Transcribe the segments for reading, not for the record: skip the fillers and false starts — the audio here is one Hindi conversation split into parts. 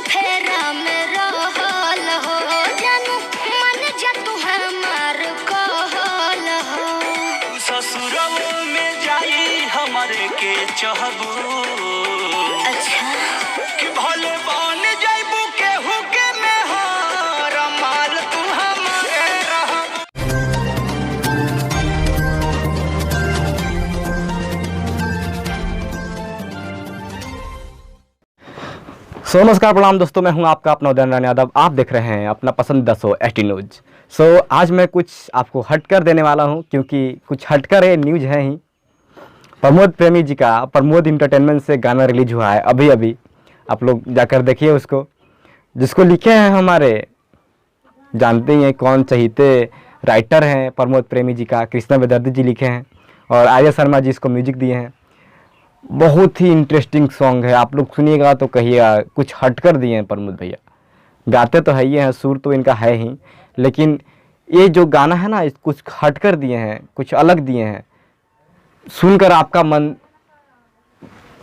फेरा में रहल हो जानू मन जा तू हमार कहल हो। ससुरवा में जाई हमरे के चहबू। अच्छा कि भले बन जाइबू केहू के मेहर माल तू हमारे रहबू। नमस्कार प्रणाम दोस्तों, मैं हूं आपका अपना उदयन यादव। आप देख रहे हैं अपना पसंदीदा शो एसटी न्यूज़। आज मैं कुछ आपको हटकर देने वाला हूं, क्योंकि कुछ हटकर है न्यूज़ है ही। प्रमोद प्रेमी जी का प्रमोद इंटरटेनमेंट से गाना रिलीज हुआ है अभी अभी, आप लोग जाकर देखिए उसको। जिसको लिखे हैं हमारे जानते ही हैं कौन, चहीते राइटर हैं प्रमोद प्रेमी जी का, कृष्णा बेदर्दी जी लिखे हैं और आर्या शर्मा जी इसको म्यूजिक दिए हैं। बहुत ही इंटरेस्टिंग सॉन्ग है, आप लोग सुनिएगा तो कहिएगा कुछ हटकर दिए हैं प्रमोद भैया। गाते तो है ही हैं, सुर तो इनका है ही, लेकिन ये जो गाना है ना, कुछ हटकर दिए हैं, कुछ अलग दिए हैं। सुनकर आपका मन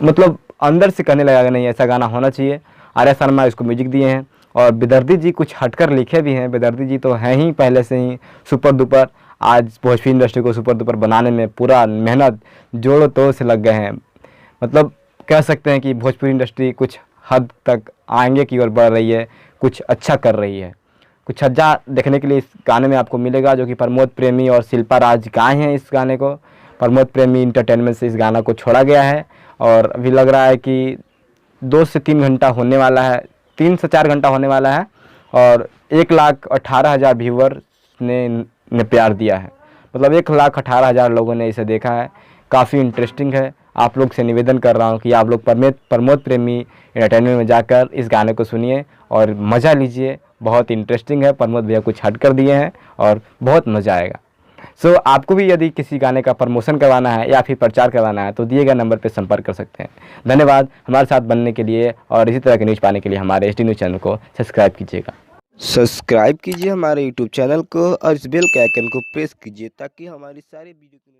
मतलब अंदर से कहने लगा नहीं ऐसा गाना होना चाहिए। आर्या शर्मा इसको म्यूजिक दिए हैं और बेदर्दी जी कुछ हटकर लिखे भी हैं। बेदर्दी जी तो हैं ही पहले से ही सुपर डुपर, आज भोजपुरी इंडस्ट्री को सुपर डुपर बनाने में पूरा मेहनत जोड़ों तोड़ से लग गए हैं। मतलब कह सकते हैं कि भोजपुरी इंडस्ट्री कुछ हद तक आगे की ओर बढ़ रही है, कुछ अच्छा कर रही है। कुछ अच्छा देखने के लिए इस गाने में आपको मिलेगा, जो कि प्रमोद प्रेमी और शिल्पा राज गाए हैं इस गाने को। प्रमोद प्रेमी इंटरटेनमेंट से इस गाना को छोड़ा गया है और अभी लग रहा है कि 2 से 3 घंटा होने वाला है, 3 से 4 घंटा होने वाला है और 1,18,000 व्यूअर ने प्यार दिया है। मतलब 1,18,000 लोगों ने इसे देखा है। काफ़ी इंटरेस्टिंग है। आप लोग से निवेदन कर रहा हूँ कि आप लोग प्रमोद प्रेमी एंटरटेनमेंट में जाकर इस गाने को सुनिए और मज़ा लीजिए। बहुत इंटरेस्टिंग है, प्रमोद भैया कुछ हट कर दिए हैं और बहुत मज़ा आएगा। आपको भी यदि किसी गाने का प्रमोशन करवाना है या फिर प्रचार करवाना है तो दिए गए नंबर पर संपर्क कर सकते हैं। धन्यवाद हमारे साथ बनने के लिए, और इसी तरह के न्यूज़ पाने के लिए हमारे एसटी न्यूज़ चैनल को सब्सक्राइब कीजिएगा। सब्सक्राइब कीजिए हमारे यूट्यूब चैनल को और इस बेल के आइकन को प्रेस कीजिए ताकि हमारी सारी वीडियो की